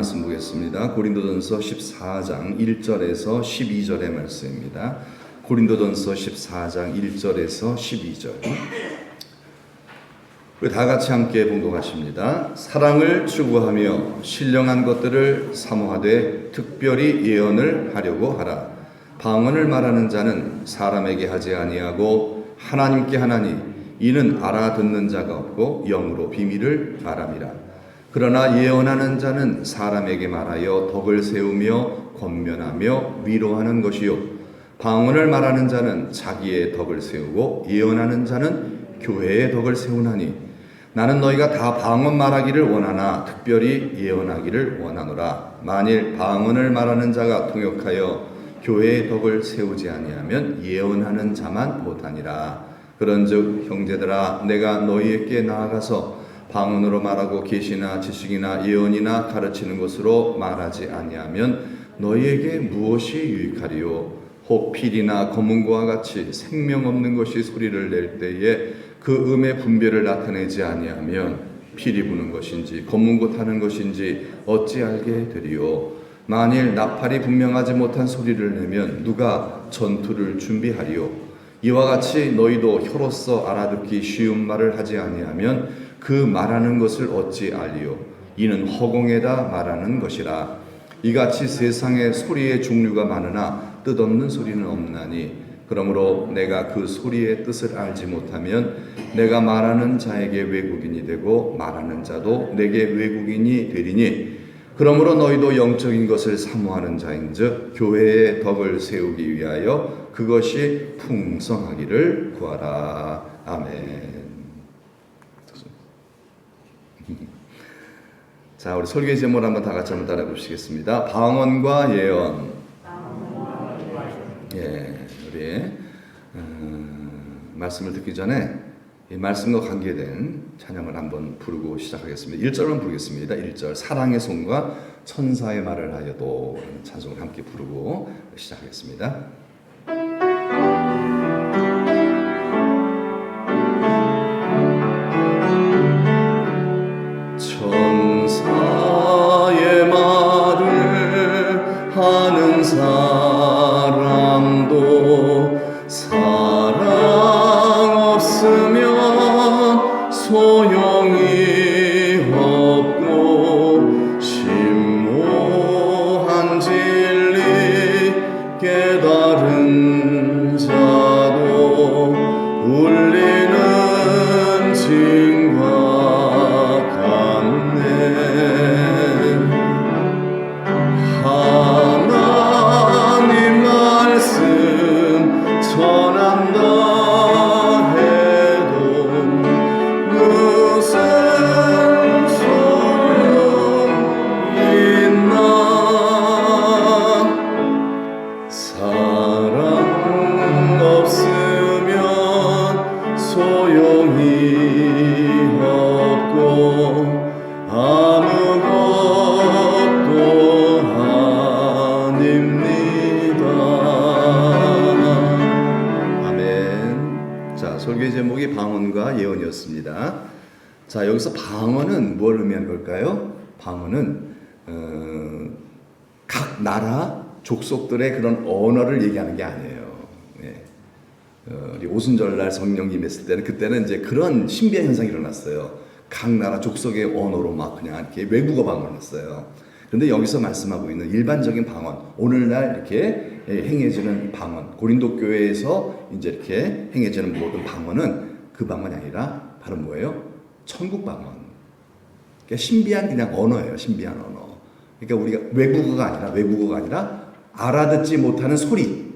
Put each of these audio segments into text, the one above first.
말씀 보겠습니다. 고린도전서 14장 1절에서 12절의 말씀입니다. 고린도전서 14장 1절에서 12절. 우리 다 같이 함께 봉독하십니다. 사랑을 추구하며 신령한 것들을 사모하되 특별히 예언을 하려고 하라. 방언을 말하는 자는 사람에게 하지 아니하고 하나님께 하나니 이는 알아듣는 자가 없고 영으로 비밀을 말함이라. 그러나 예언하는 자는 사람에게 말하여 덕을 세우며 권면하며 위로하는 것이요 방언을 말하는 자는 자기의 덕을 세우고 예언하는 자는 교회의 덕을 세우나니 나는 너희가 다 방언 말하기를 원하나 특별히 예언하기를 원하노라. 만일 방언을 말하는 자가 통역하여 교회의 덕을 세우지 아니하면 예언하는 자만 못하니라. 그런즉 형제들아 내가 너희에게 나아가서 방언으로 말하고 계시나 지식이나 예언이나 가르치는 것으로 말하지 아니하면 너희에게 무엇이 유익하리요? 혹 필이나 검은고와 같이 생명 없는 것이 소리를 낼 때에 그 음의 분별을 나타내지 아니하면 필이 부는 것인지 검은고 타는 것인지 어찌 알게 되리요? 만일 나팔이 분명하지 못한 소리를 내면 누가 전투를 준비하리요? 이와 같이 너희도 혀로서 알아듣기 쉬운 말을 하지 아니하면 그 말하는 것을 어찌 알리요? 이는 허공에다 말하는 것이라. 이같이 세상에 소리의 종류가 많으나 뜻없는 소리는 없나니 그러므로 내가 그 소리의 뜻을 알지 못하면 내가 말하는 자에게 외국인이 되고 말하는 자도 내게 외국인이 되리니 그러므로 너희도 영적인 것을 사모하는 자인즉 교회의 덕을 세우기 위하여 그것이 풍성하기를 구하라. 아멘. 자, 우리 설교의 제목을 한번 다 같이 한번 따라 보시겠습니다. 방언과 예언. 예, 우리 말씀을 듣기 전에 이 말씀과 관계된 찬양을 한번 부르고 시작하겠습니다. 1절만 부르겠습니다. 1절 사랑의 손과 천사의 말을 하여도 찬송을 함께 부르고 시작하겠습니다. 천사의 말을 하는 사람도 사랑 없으면 소용이 없고 심오한 진리 깨달은 자도 울리는 징과 하나님 말씀 전한다 해도 무슨 소용 있나. 사랑 없으면 소용이 없고 아무것도 아닙니다. 아멘. 자, 설교의 제목이 방언과 예언이었습니다. 자, 여기서 방언은 뭘 의미하는 걸까요? 방언은 각 나라 족속들의 그런 언어를 얘기하는 게 아니에요. 네. 우리 오순절날 성령 임했을 때는 그때는 이제 그런 신비한 현상이 일어났어요. 각 나라 족속의 언어로 막 그냥 이렇게 외국어 방언을 했어요. 그런데 여기서 말씀하고 있는 일반적인 방언, 오늘날 이렇게 행해지는 방언, 고린도 교회에서 이제 이렇게 행해지는 모든 방언은 그 방언이 아니라 바로 뭐예요? 천국 방언. 그러니까 신비한 그냥 언어예요. 신비한 언어. 그러니까 우리가 외국어가 아니라 알아듣지 못하는 소리,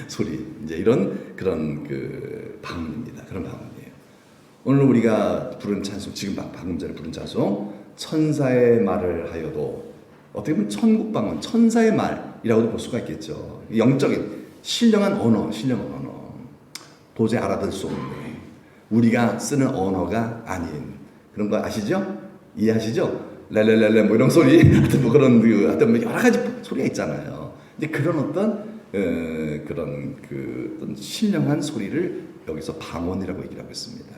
소리. 이제 이런 그런 그 방언입니다. 그런 방언이에요. 오늘 우리가 부른 찬송, 지금 방금 전에 부른 찬송, 천사의 말을 하여도 어떻게 보면 천국 방언, 천사의 말이라고도 볼 수가 있겠죠. 영적인 신령한 언어, 신령한 언어. 도저히 알아들 수 없는 우리가 쓰는 언어가 아닌 그런 거 아시죠? 이해하시죠? 렐렐렐레 뭐 이런 소리, 하여튼 뭐 그런 하여튼 뭐 여러 가지 소리가 있잖아요. 근데 그런 어떤 어떤 신령한 소리를 여기서 방언이라고 얘기를 하고 있습니다.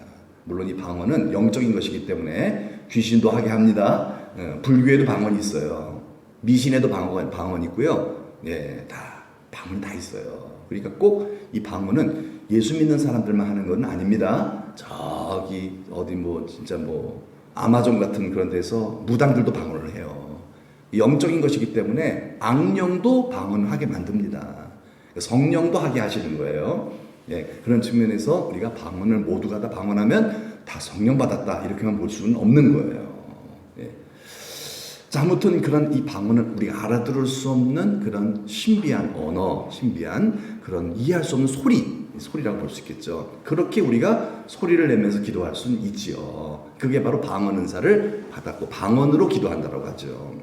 물론 이 방언은 영적인 것이기 때문에 귀신도 하게 합니다. 불교에도 방언이 있어요. 미신에도 방언이 있고요. 예, 다 방언 다 있어요. 그러니까 꼭 이 방언은 예수 믿는 사람들만 하는 건 아닙니다. 저기 어디 뭐 진짜 뭐 아마존 같은 그런 데서 무당들도 방언을 해요. 영적인 것이기 때문에 악령도 방언을 하게 만듭니다. 성령도 하게 하시는 거예요. 예, 그런 측면에서 우리가 방언을 모두가 다 방언하면 다 성령 받았다 이렇게만 볼 수는 없는 거예요. 예. 자, 아무튼 그런 이 방언을 우리가 알아들을 수 없는 그런 신비한 언어, 신비한 그런 이해할 수 없는 소리라고 볼 수 있겠죠. 그렇게 우리가 소리를 내면서 기도할 수는 있지요. 그게 바로 방언 은사를 받았고 방언으로 기도한다고 하죠.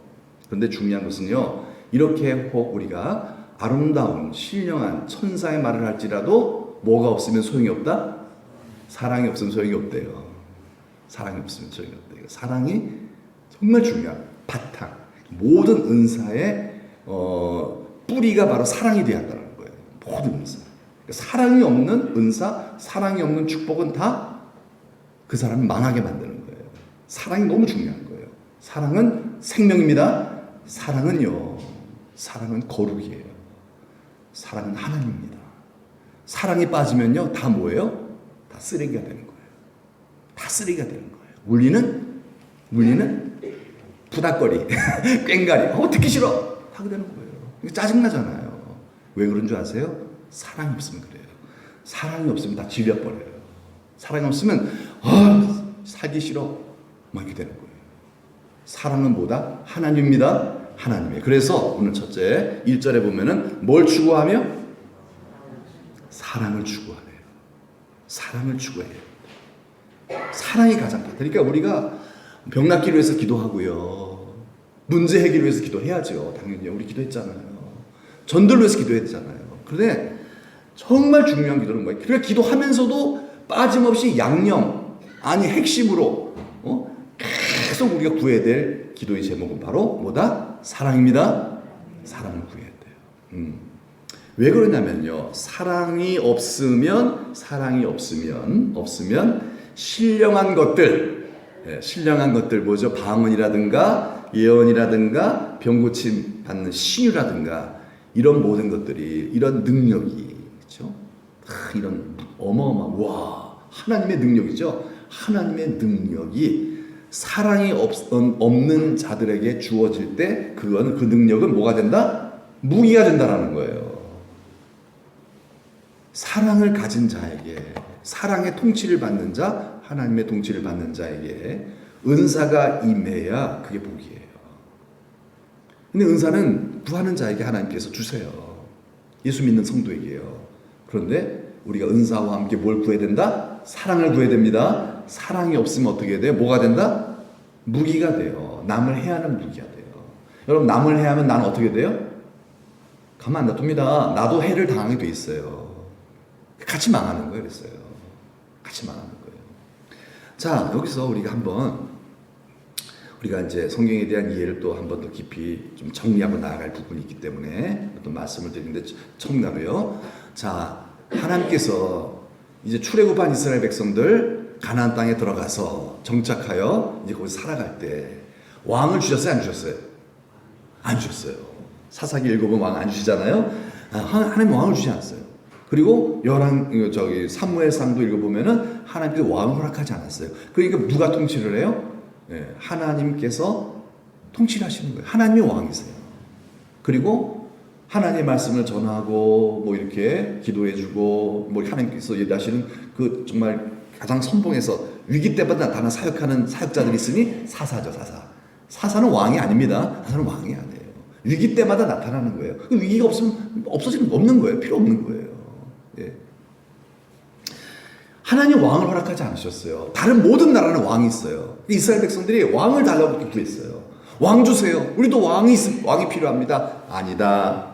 그런데 중요한 것은요, 이렇게 혹 우리가 아름다운 신령한 천사의 말을 할지라도 뭐가 없으면 소용이 없다? 사랑이 없으면 소용이 없대요. 사랑이 없으면 소용이 없대요. 사랑이 정말 중요한 바탕, 모든 은사의 뿌리가 바로 사랑이 되어야 한다는 거예요. 모든 은사. 사랑이 없는 은사, 사랑이 없는 축복은 다 그 사람을 망하게 만드는 거예요. 사랑이 너무 중요한 거예요. 사랑은 생명입니다. 사랑은 거룩이에요. 사랑은 하나님입니다. 사랑이 빠지면요, 다 뭐예요? 다 쓰레기가 되는 거예요. 다 쓰레기가 되는 거예요. 물리는 부닥거리, 꽹가리, 듣기 싫어! 하게 되는 거예요. 짜증나잖아요. 왜 그런 줄 아세요? 사랑이 없으면 그래요. 사랑이 없으면 다 질려버려요. 사랑이 없으면, 살기 싫어. 막 이렇게 되는 거예요. 사랑은 뭐다? 하나님입니다. 하나님이에요. 그래서 오늘 첫째 1절에 보면은 뭘 추구하며? 사랑을 추구하래요. 사랑을 추구해요. 사랑이 가장 좋다. 그러니까 우리가 병 낫기를 위해서 기도하고요. 문제 해결을 위해서 기도해야죠. 당연히 우리 기도했잖아요. 전도를 위해서 기도해야 되잖아요. 그런데 정말 중요한 기도는 뭐예요? 그러니까 기도하면서도 빠짐없이 양념, 아니 핵심으로 계속 우리가 구해야 될 기도의 제목은 바로 뭐다? 사랑입니다. 사랑을 구해야 돼요. 왜 그러냐면요. 사랑이 없으면 신령한 것들 뭐죠? 방언이라든가 예언이라든가 병고침 받는 신유라든가 이런 모든 것들이, 이런 능력이, 그렇죠? 이런 어마어마한 하나님의 능력이죠. 하나님의 능력이 사랑이 없는 자들에게 주어질 때 그 능력은 뭐가 된다? 무기가 된다라는 거예요. 사랑을 가진 자에게, 사랑의 통치를 받는 자, 하나님의 통치를 받는 자에게 은사가 임해야 그게 복이에요. 근데 은사는 구하는 자에게 하나님께서 주세요. 예수 믿는 성도에게요. 그런데 우리가 은사와 함께 뭘 구해야 된다? 사랑을 구해야 됩니다. 사랑이 없으면 어떻게 해야 돼요? 뭐가 된다? 무기가 돼요. 남을 해하는 무기가 돼요. 여러분, 남을 해하면 나는 어떻게 돼요? 가만 안 놔둡니다. 나도 해를 당하게 돼 있어요. 같이 망하는 거예요. 그랬어요. 같이 망하는 거예요. 자, 여기서 우리가 이제 성경에 대한 이해를 또 한 번 더 깊이 좀 정리하고 나아갈 부분이 있기 때문에 또 말씀을 드리는데 청나로요. 자, 하나님께서 이제 출애굽한 이스라엘 백성들 가나안 땅에 들어가서 정착하여 이제 거기서 살아갈 때 왕을 주셨어요? 안 주셨어요? 안 주셨어요. 사사기 읽어보면 왕 안 주시잖아요. 하나님 왕을 주지 않았어요. 그리고 사무엘상도 읽어보면은 하나님께서 왕을 허락하지 않았어요. 그러니까 누가 통치를 해요? 네, 하나님께서 통치를 하시는 거예요. 하나님이 왕이세요. 그리고 하나님의 말씀을 전하고 뭐 이렇게 기도해주고 뭐 하나님께서 얘기하시는 그 정말 가장 선봉에서 위기 때마다 나타나 사역하는 사역자들이 있으니 사사죠. 사사는 왕이 아닙니다. 사사는 왕이 아니에요. 위기 때마다 나타나는 거예요. 그 위기가 없으면 없는 거예요. 필요 없는 거예요. 예. 하나님 왕을 허락하지 않으셨어요. 다른 모든 나라는 왕이 있어요. 이스라엘 백성들이 왕을 달라고 구했어요. 왕 주세요. 우리도 왕이 필요합니다. 아니다.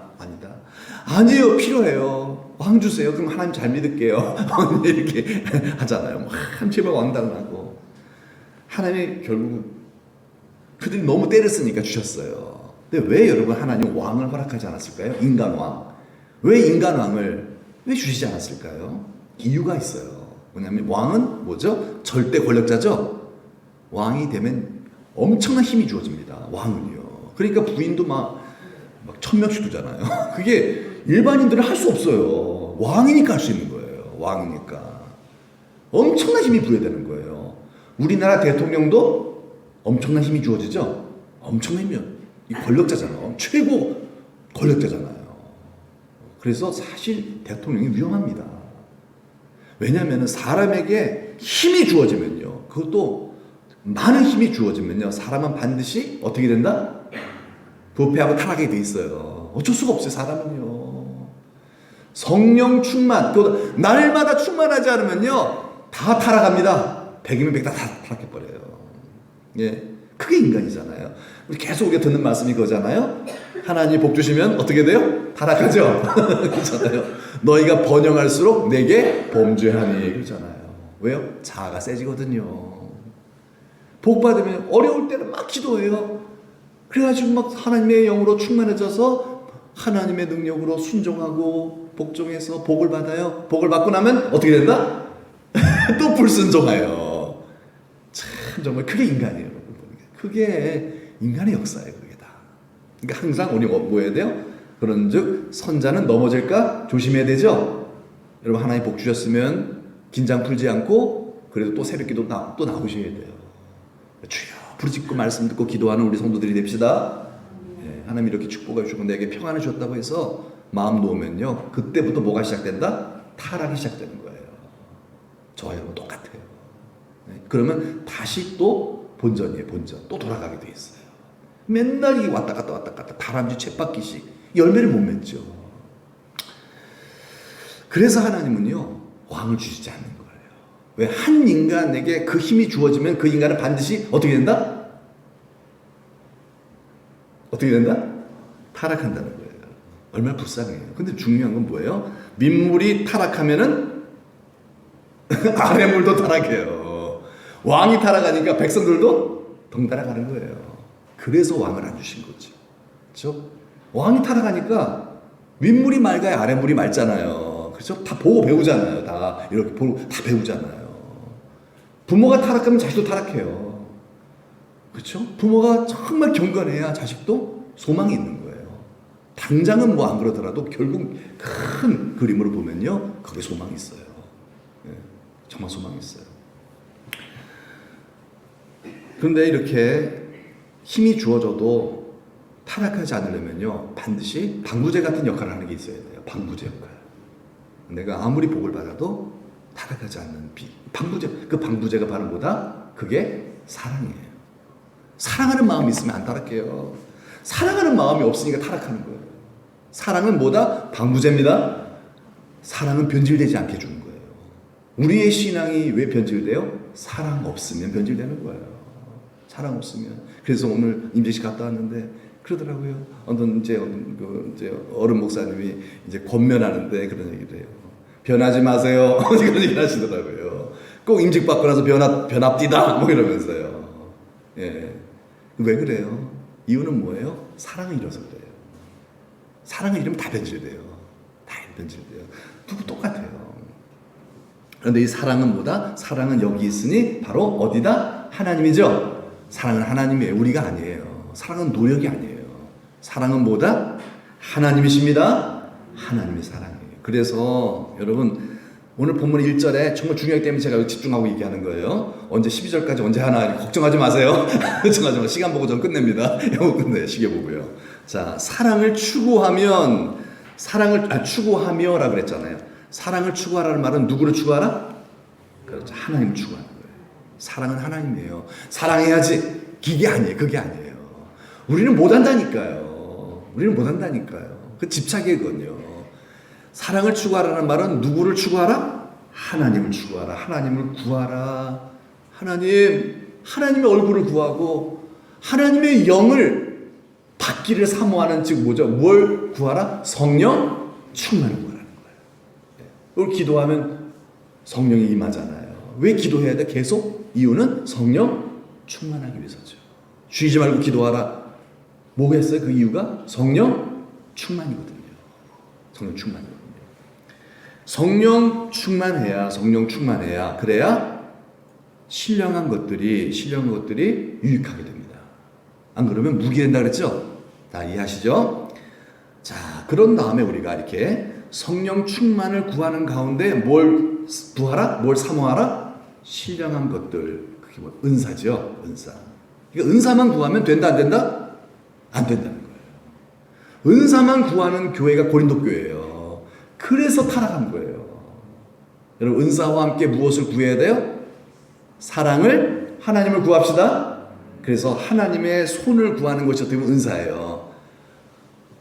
아니에요. 필요해요. 왕 주세요. 그럼 하나님 잘 믿을게요. 이렇게 하잖아요. 제발 왕 달라고. 하나님이 결국 그들이 너무 때를 쓰니까 주셨어요. 근데 왜 여러분 하나님 왕을 허락하지 않았을까요? 인간 왕. 왜 인간 왕을 왜 주시지 않았을까요? 이유가 있어요. 왜냐하면 왕은 뭐죠? 절대 권력자죠. 왕이 되면 엄청난 힘이 주어집니다. 왕은요. 그러니까 부인도 막 1000명씩 두잖아요. 그게 일반인들은 할 수 없어요. 왕이니까 할 수 있는 거예요. 왕이니까. 엄청난 힘이 부여되는 거예요. 우리나라 대통령도 엄청난 힘이 주어지죠. 엄청난 힘이요. 이 권력자잖아요. 최고 권력자잖아요. 그래서 사실 대통령이 위험합니다. 왜냐하면 사람에게 힘이 주어지면요. 그것도 많은 힘이 주어지면요. 사람은 반드시 어떻게 된다? 부패하고 타락하게 돼 있어요. 어쩔 수가 없어요. 사람은요. 성령 충만, 또 날마다 충만하지 않으면요. 다 타락합니다. 100이면 100 다 타락해버려요. 예. 그게 인간이잖아요. 우리 계속 우리가 듣는 말씀이 그거잖아요. 하나님 복 주시면 어떻게 돼요? 타락하죠. 그렇잖아요. 너희가 번영할수록 내게 범죄하니 그렇잖아요. 왜요? 자아가 세지거든요. 복 받으면 어려울 때는 막 기도해요. 그래가지고 막 하나님의 영으로 충만해져서 하나님의 능력으로 순종하고 복종해서 복을 받아요. 복을 받고 나면 어떻게 된다? 또 불순종해요. 참 정말 그게 인간이에요. 그게 인간의 역사예요. 그게 다. 그러니까 항상 우리 뭐 해야 돼요? 그런즉 선자는 넘어질까 조심해야 되죠. 여러분 하나님 복 주셨으면 긴장 풀지 않고 그래도 또 새벽기도 또 나오셔야 돼요. 주여 부르짖고 말씀 듣고 기도하는 우리 성도들이 됩시다. 예, 하나님 이렇게 축복을 주고 내게 평안을 줬다고 해서 마음 놓으면요. 그때부터 뭐가 시작된다? 타락이 시작되는 거예요. 저와 여러분 똑같아요. 네, 그러면 다시 또 본전이에요. 본전. 또 돌아가게 돼 있어요. 맨날 이 왔다 갔다 다람쥐 쳇바퀴씩 열매를 못 맺죠. 그래서 하나님은요. 왕을 주시지 않는 거예요. 왜? 한 인간에게 그 힘이 주어지면 그 인간은 반드시 어떻게 된다? 어떻게 된다? 타락한다는 거예요. 얼마나 불쌍해요. 근데 중요한 건 뭐예요? 민물이 타락하면은 아래물도 타락해요. 왕이 타락하니까 백성들도 덩달아 가는 거예요. 그래서 왕을 안 주신 거죠. 그렇죠? 왕이 타락하니까 윗물이 맑아야 아래물이 맑잖아요. 그렇죠? 다 보고 배우잖아요. 다 이렇게 보고 다 배우잖아요. 부모가 타락하면 자식도 타락해요. 그렇죠? 부모가 정말 경건해야 자식도 소망이 있는 거예요. 당장은 뭐 안 그러더라도 결국 큰 그림으로 보면요. 거기에 소망이 있어요. 예, 정말 소망이 있어요. 그런데 이렇게 힘이 주어져도 타락하지 않으려면요. 반드시 방부제 같은 역할을 하는 게 있어야 돼요. 방부제 역할. 내가 아무리 복을 받아도 타락하지 않는 방부제. 그 방부제가 바로 뭐다? 그게 사랑이에요. 사랑하는 마음이 있으면 안 타락해요. 사랑하는 마음이 없으니까 타락하는 거예요. 사랑은 뭐다? 방부제입니다. 사랑은 변질되지 않게 해주는 거예요. 우리의 신앙이 왜 변질돼요? 사랑 없으면 변질되는 거예요. 사랑 없으면. 그래서 오늘 임재식 갔다 왔는데 그러더라고요. 이제 어른 목사님이 이제 권면하는데 그런 얘기를 해요. 변하지 마세요. 그런 얘기를 하시더라고요. 꼭 임직 받고 나서 변합디다. 뭐 이러면서요. 예. 왜 그래요? 이유는 뭐예요? 사랑을 잃어서 그래요. 사랑을 잃으면 다 변질돼요. 다 변질돼요. 누구 똑같아요. 그런데 이 사랑은 뭐다? 사랑은 여기 있으니 바로 어디다? 하나님이죠. 사랑은 하나님이에요. 우리가 아니에요. 사랑은 노력이 아니에요. 사랑은 뭐다? 하나님이십니다. 하나님의 사랑이에요. 그래서 여러분 오늘 본문 1절에 정말 중요하기 때문에 제가 집중하고 얘기하는 거예요. 언제 12절까지 언제 하나 걱정하지 마세요. 걱정하지 마세요. 시간 보고 전 끝냅니다. 이거 끝내 시계 보고요. 자, 사랑을 추구하면 추구하며라 그랬잖아요. 사랑을 추구하라는 말은 누구를 추구하라? 그렇죠. 하나님을 추구하는 거예요. 사랑은 하나님이에요. 사랑해야지. 그게 아니에요. 그게 아니에요. 우리는 못한다니까요. 우리는 못한다니까요. 그 집착이에요, 그건요. 사랑을 추구하라는 말은 누구를 추구하라? 하나님을 추구하라. 하나님을 구하라. 하나님의 얼굴을 구하고 하나님의 영을 받기를 사모하는 즉 뭐죠? 뭘 구하라? 성령 충만을 구하라는 거예요. 이걸 기도하면 성령이 임하잖아요. 왜 기도해야 돼? 계속? 이유는 성령 충만하기 위해서죠. 쉬지 말고 기도하라. 뭐겠어요? 그 이유가 성령 충만이거든요. 성령 충만이거든요. 성령 충만해야 그래야 신령한 것들이 유익하게 됩니다. 안 그러면 무기된다 그랬죠? 다 이해하시죠? 자, 그런 다음에 우리가 이렇게 성령 충만을 구하는 가운데 뭘 구하라? 뭘 사모하라? 신령한 것들. 그게 뭐 은사죠. 은사. 그러니까 은사만 구하면 된다 안 된다? 안 된다는 거예요. 은사만 구하는 교회가 고린도 교회예요. 그래서 타락한 거예요. 여러분 은사와 함께 무엇을 구해야 돼요? 사랑을, 하나님을 구합시다. 그래서 하나님의 손을 구하는 것이 어떻게 보면 은사예요.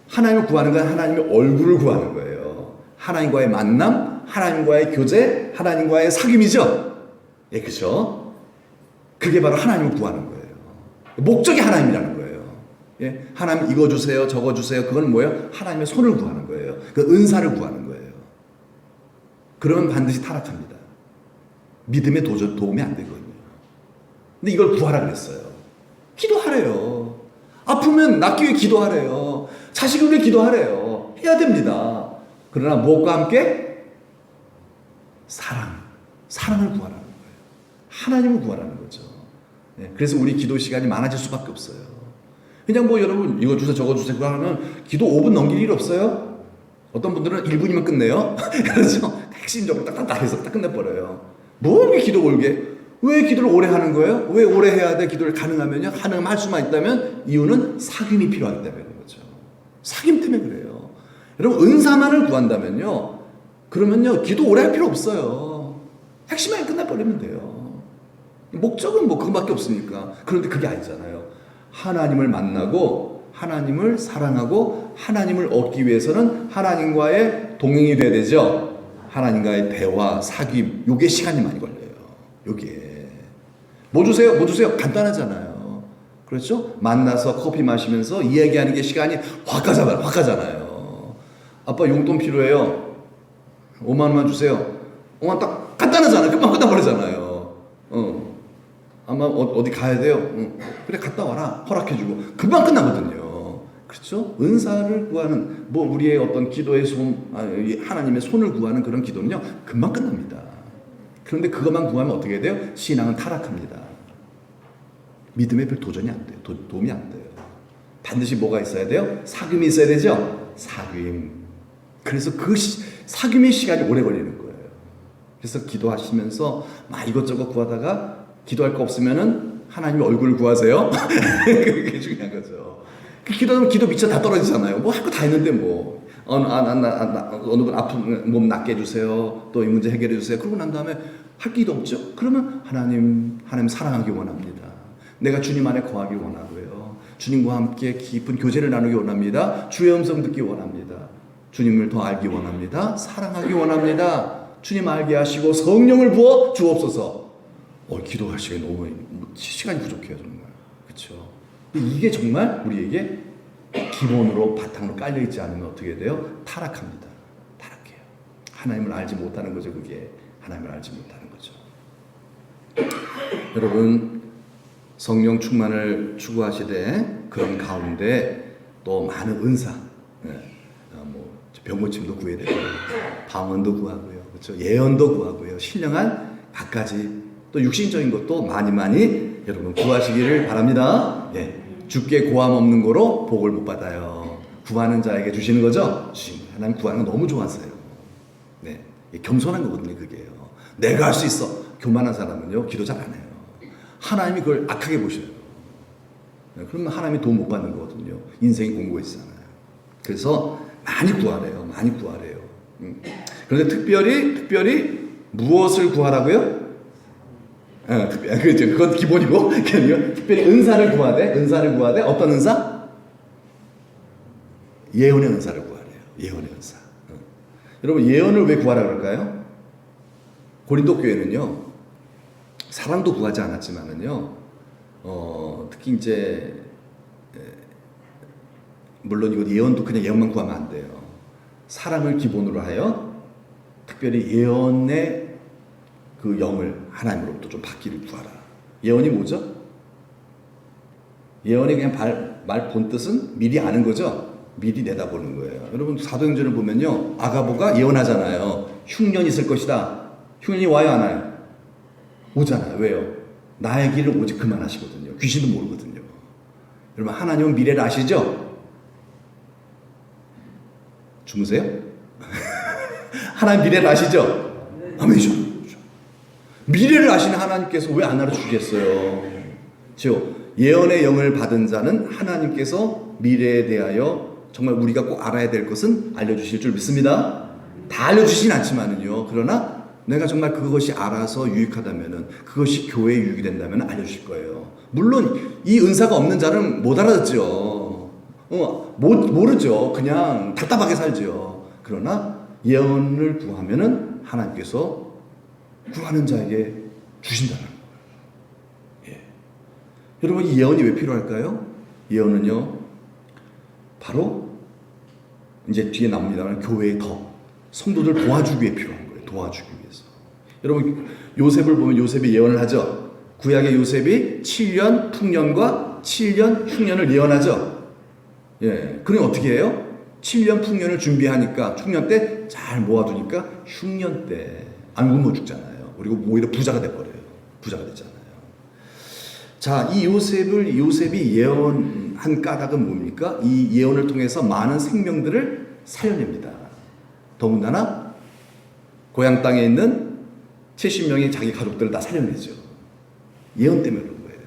하나님을 구하는 건 하나님의 얼굴을 구하는 거예요. 하나님과의 만남, 하나님과의 교제, 하나님과의 사귐이죠. 예, 그렇죠? 그게 바로 하나님을 구하는 거예요. 목적이 하나님이라는 거예요. 예, 하나님 이거 주세요, 저거 주세요. 그건 뭐예요? 하나님의 손을 구하는 거예요. 그 은사를 구하는 거예요. 그러면 반드시 타락합니다. 믿음에 도움이 안 되거든요. 근데 이걸 구하라 그랬어요. 기도하래요. 아프면 낫기 위해 기도하래요. 자식을 위해 기도하래요. 해야 됩니다. 그러나 무엇과 함께? 사랑을 구하라는 거예요. 하나님을 구하라는 거죠. 네, 그래서 우리 기도 시간이 많아질 수밖에 없어요. 그냥 뭐 여러분 이거 주세요 저거 주세요 그러면 기도 5분 넘길 일 없어요. 어떤 분들은 1분이면 끝내요. 그래서 핵심적으로 딱딱 해서 딱 끝내버려요. 뭐 이렇게 기도 올게? 왜 기도를 오래 하는 거예요? 왜 오래 해야 돼? 기도를 가능하면요. 가능할 수만 있다면 이유는 사귐이 필요하기 때문에 그런 거죠. 사귐 때문에 그래요. 여러분 은사만을 구한다면요. 그러면요. 기도 오래 할 필요 없어요. 핵심만 끝내버리면 돼요. 목적은 뭐 그것밖에 없으니까. 그런데 그게 아니잖아요. 하나님을 만나고 하나님을 사랑하고 하나님을 얻기 위해서는 하나님과의 동행이 돼야 되죠. 하나님과의 대화, 사귐, 요게 시간이 많이 걸려요. 요게. 뭐 주세요? 뭐 주세요? 간단하잖아요. 그렇죠? 만나서 커피 마시면서 이야기하는 게 시간이 확 가잖아요. 아빠 용돈 필요해요. 5만 원만 주세요. 5만 딱 간단하잖아요. 금방 끝나버리잖아요. 아마 어디 가야 돼요? 그래 갔다 와라. 허락해주고 금방 끝나거든요. 그렇죠? 은사를 구하는 뭐 우리의 어떤 기도의 하나님의 손을 구하는 그런 기도는요 금방 끝납니다. 그런데 그것만 구하면 어떻게 돼요? 신앙은 타락합니다. 믿음에 별 도전이 안 돼요. 도움이 안 돼요. 반드시 뭐가 있어야 돼요? 사귐이 있어야 되죠? 사귐. 그래서 그 사귐의 시간이 오래 걸리는 거예요. 그래서 기도하시면서 막 이것저것 구하다가 기도할 거 없으면은 하나님의 얼굴을 구하세요. 그게 중요한 거죠. 그 기도하면 기도 미쳐 다 떨어지잖아요. 뭐 할 거 다 했는데 뭐 어느 분 아픈 몸 낫게 해주세요. 또 이 문제 해결해 주세요. 그러고 난 다음에 할 기도 없죠. 그러면 하나님 사랑하기 원합니다. 내가 주님 안에 거하기 원하고요. 주님과 함께 깊은 교제를 나누기 원합니다. 주의 음성 듣기 원합니다. 주님을 더 알기 원합니다. 사랑하기 원합니다. 주님 알게 하시고 성령을 부어 주옵소서. 기도할 시간이 너무 시간이 부족해요 정말. 그렇죠? 이게 정말 우리에게 기본으로 바탕으로 깔려 있지 않으면 어떻게 돼요? 타락합니다. 타락해요. 하나님을 알지 못하는 거죠. 그게 하나님을 알지 못하는 거죠. 여러분 성령 충만을 추구하시되 그런 가운데 또 많은 은사, 뭐 병 고침도 구해야 되고 방언도 구하고요, 그렇죠? 예언도 구하고요, 신령한 갖가지 또 육신적인 것도 많이 여러분 구하시기를 바랍니다. 예, 주께 고함 없는 거로 복을 못 받아요. 구하는 자에게 주시는 거죠. 하나님 구하는 거 너무 좋아하세요. 네, 겸손한 거거든요. 그게요. 내가 할 수 있어. 교만한 사람은요 기도 잘 안 해요. 하나님이 그걸 악하게 보셔요. 네, 그러면 하나님이 도움 못 받는 거거든요. 인생이 공고해지잖아요. 그래서 많이 구하래요. 많이 구하래요. 그런데 특별히 무엇을 구하라고요? 그렇죠. 그건 기본이고, 특별히 은사를 구하되, 어떤 은사? 예언의 은사를 구하래요. 예언의 은사. 여러분, 예언을 왜 구하라 그럴까요? 고린도 교회는요, 사랑도 구하지 않았지만은요, 특히 이제, 물론 이거 예언도 그냥 예언만 구하면 안 돼요. 사랑을 기본으로 하여, 특별히 예언의 그 영을 하나님으로부터 좀 받기를 구하라. 예언이 뭐죠? 예언이 그냥 말 본뜻은 미리 아는 거죠? 미리 내다보는 거예요. 여러분 사도행전을 보면요, 아가보가 예언하잖아요. 흉년이 있을 것이다. 흉년이 와요 안 와요? 오잖아요. 왜요? 나의 길을 오직 그만 하시거든요. 귀신도 모르거든요. 여러분, 하나님은 미래를 아시죠? 주무세요? 하나님 미래를 아시죠? 아멘이죠. 미래를 아시는 하나님께서 왜 안 알려주시겠어요? 예언의 영을 받은 자는 하나님께서 미래에 대하여 정말 우리가 꼭 알아야 될 것은 알려주실 줄 믿습니다. 다 알려주진 않지만은요. 그러나 내가 정말 그것이 알아서 유익하다면은, 그것이 교회에 유익이 된다면 알려주실 거예요. 물론 이 은사가 없는 자는 못 알아듣죠. 모르죠. 그냥 답답하게 살죠. 그러나 예언을 구하면은 하나님께서 구하는 자에게 주신다는 거예요. 예. 여러분, 이 예언이 왜 필요할까요? 예언은요, 바로 이제 뒤에 나옵니다만 교회의 성도들 도와주기 위해 필요한 거예요. 도와주기 위해서. 여러분, 요셉을 보면 요셉이 예언을 하죠. 구약의 요셉이 7년 풍년과 7년 흉년을 예언하죠. 예. 그럼 어떻게 해요? 7년 풍년을 준비하니까 충년 때 잘 모아두니까 흉년 때 안 굶어 죽잖아요. 그리고 오히려 부자가 돼버려요. 부자가 됐잖아요. 자, 이 요셉이 예언한 까닭은 뭡니까? 이 예언을 통해서 많은 생명들을 살려냅니다. 더군다나 고향 땅에 있는 70명의 자기 가족들을 다 살려내죠. 예언 때문에 그런 거예요.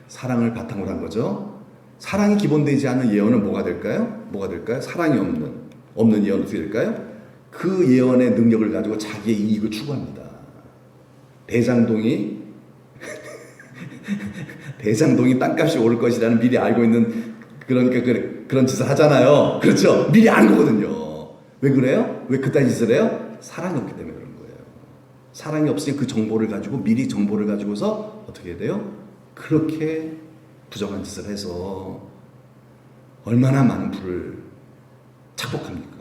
사랑을 바탕으로 한 거죠. 사랑이 기본되지 않은 예언은 뭐가 될까요? 사랑이 없는 예언은 어떻게 될까요? 그 예언의 능력을 가지고 자기의 이익을 추구합니다. 대장동이 땅값이 오를 것이라는 미리 알고 있는, 그러니까 그런 짓을 하잖아요. 그렇죠? 미리 아는 거거든요. 왜 그래요? 왜 그딴 짓을 해요? 사랑이 없기 때문에 그런 거예요. 사랑이 없으니 그 정보를 가지고, 미리 정보를 가지고서 어떻게 돼요? 그렇게 부정한 짓을 해서 얼마나 많은 부를 착복합니까?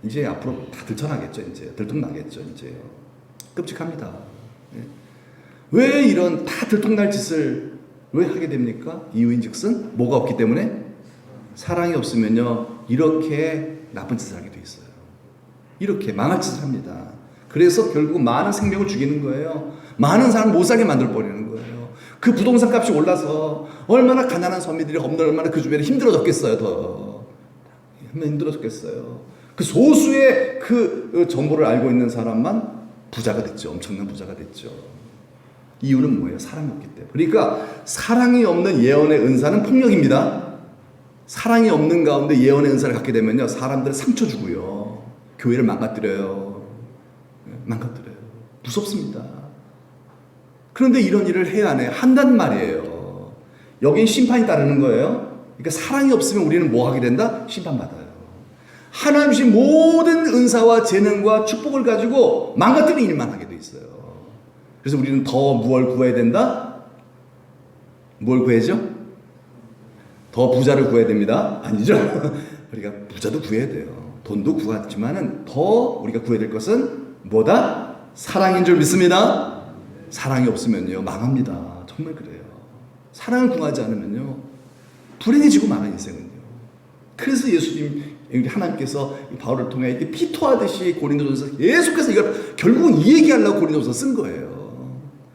이제 앞으로 다 들춰나겠죠. 이제 들통나겠죠. 이제 끔찍합니다. 예. 왜 이런 다 들통날 짓을 왜 하게 됩니까? 이유인즉슨 뭐가 없기 때문에, 사랑이 없으면요 이렇게 나쁜 짓을 하게 돼 있어요. 이렇게 망할 짓을 합니다. 그래서 결국 많은 생명을 죽이는 거예요. 많은 사람을 못 살게 만들어 버리는 거예요. 그 부동산 값이 올라서 얼마나 가난한 서민들이 얼마나 그 주변에 힘들어졌겠어요. 더 힘들어졌겠어요. 그 소수의 그 정보를 알고 있는 사람만 부자가 됐죠. 엄청난 부자가 됐죠. 이유는 뭐예요? 사랑이 없기 때문에. 그러니까 사랑이 없는 예언의 은사는 폭력입니다. 사랑이 없는 가운데 예언의 은사를 갖게 되면요, 사람들 상처 주고요, 교회를 망가뜨려요. 무섭습니다. 그런데 이런 일을 해야 한단 말이에요. 여긴 심판이 따르는 거예요. 그러니까 사랑이 없으면 우리는 뭐 하게 된다? 심판받아요. 하나님 주신 모든 은사와 재능과 축복을 가지고 망가뜨리는 일만 하게 돼 있어요. 그래서 우리는 더 무엇을 구해야 된다? 뭘 구해야죠? 더 부자를 구해야 됩니다. 아니죠? 우리가 부자도 구해야 돼요. 돈도 구하지만은 더 우리가 구해야 될 것은 뭐다? 사랑인 줄 믿습니다. 사랑이 없으면요 망합니다. 정말 그래요. 사랑을 구하지 않으면요 불행해지고 말아, 인생은요. 그래서 예수님, 하나님께서 바울을 통해 피토하듯이 고린도전서 계속해서 이걸 결국은 이 얘기하려고 고린도전서 쓴 거예요.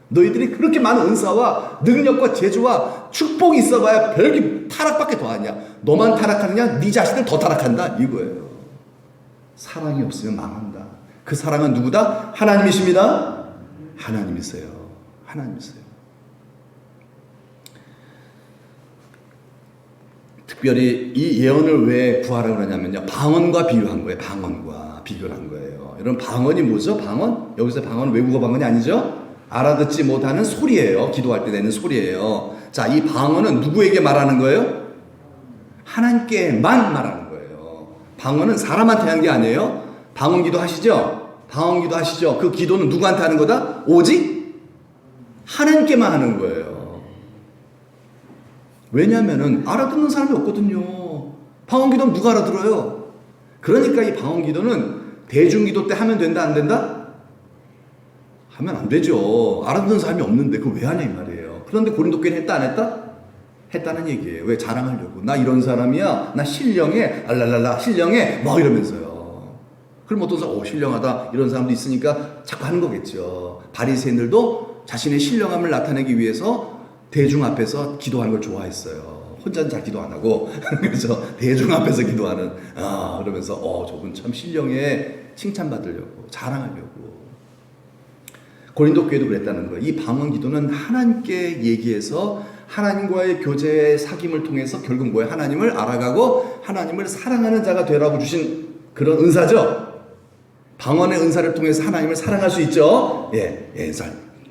너희들이 그렇게 많은 은사와 능력과 재주와 축복이 있어봐야 별게 타락밖에 더하냐? 너만 타락하느냐? 네 자신들 더 타락한다, 이거예요. 사랑이 없으면 망한다. 그 사랑은 누구다? 하나님이십니다. 하나님이세요. 특별히 이 예언을 왜 구하라고 그러냐면요, 방언과 비교한 거예요. 방언과 비교를 한 거예요. 여러분, 방언이 뭐죠? 방언? 여기서 방언은 외국어 방언이 아니죠? 알아듣지 못하는 소리예요. 기도할 때 내는 소리예요. 자, 이 방언은 누구에게 말하는 거예요? 하나님께만 말하는 거예요. 방언은 사람한테 하는 게 아니에요. 방언 기도 하시죠? 그 기도는 누구한테 하는 거다? 오직 하나님께만 하는 거예요. 왜냐하면은 알아듣는 사람이 없거든요. 방언 기도는 누가 알아들어요? 그러니까 이 방언 기도는 대중기도 때 하면 된다, 안 된다? 하면 안 되죠. 알아듣는 사람이 없는데 그걸 왜 하냐 이 말이에요. 그런데 고린도 교회는 했다, 안 했다? 했다는 얘기예요. 왜? 자랑하려고. 나 이런 사람이야. 나 신령해. 알랄랄라 신령해. 뭐 이러면서요. 그럼 어떤 사람 신령하다 이런 사람도 있으니까 자꾸 하는 거겠죠. 바리새인들도 자신의 신령함을 나타내기 위해서 대중 앞에서 기도하는 걸 좋아했어요. 혼자는 잘 기도 안 하고 그래서 대중 앞에서 기도하는 그러면서 저분 참 신령에 칭찬받으려고 자랑하려고. 고린도 교회도 그랬다는 거예요. 이 방언 기도는 하나님께 얘기해서 하나님과의 교제의 사귐을 통해서 결국 뭐예요? 하나님을 알아가고 하나님을 사랑하는 자가 되라고 주신 그런 은사죠. 방언의 은사를 통해서 하나님을 사랑할 수 있죠.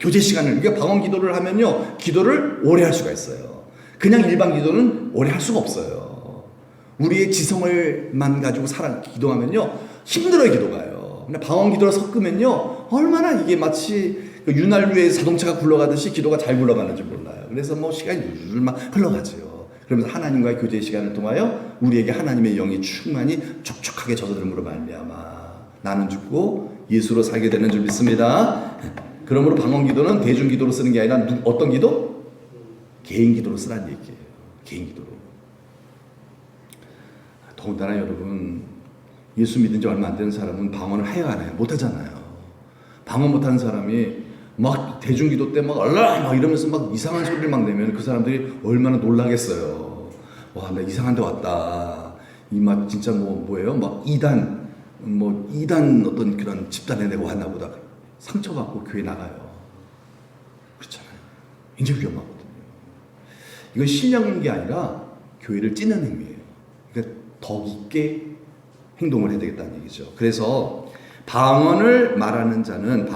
교제 시간을, 그러니까 방언 기도를 하면요, 기도를 오래 할 수가 있어요. 그냥 일반 기도는 오래 할 수가 없어요. 우리의 지성을만 가지고 기도하면요, 힘들어요, 기도가요. 근데 방언 기도를 섞으면요, 얼마나 이게 마치 윤활유에 자동차가 굴러가듯이 기도가 잘 굴러가는지 몰라요. 그래서 시간이 막 흘러가죠. 그러면서 하나님과의 교제 시간을 통하여 우리에게 하나님의 영이 충만히 촉촉하게 젖어들므로 말미암아 나는 죽고 예수로 살게 되는 줄 믿습니다. 그러므로 방언 기도는 대중 기도로 쓰는 게 아니라 어떤 기도? 개인 기도로 쓰라는 얘기예요. 개인 기도로. 더군다나 여러분, 예수 믿은 지 얼마 안 되는 사람은 방언을 해야 하나요? 못 하잖아요. 방언 못 하는 사람이 막 대중 기도 때 막 이러면서 막 이상한 소리를 막 내면 그 사람들이 얼마나 놀라겠어요. 와, 나 이상한 데 왔다. 이 막 진짜 뭐예요? 막 이단 어떤 그런 집단에 내가 왔나 보다. 상처받고 교회 나가요. 그렇잖아요. 이제 위험하거든요. 이건 신령한 게 아니라 교회를 찢는 행위예요. 그러니까 더 깊게 행동을 해야 되겠다는 얘기죠. 그래서 방언을 말하는 자는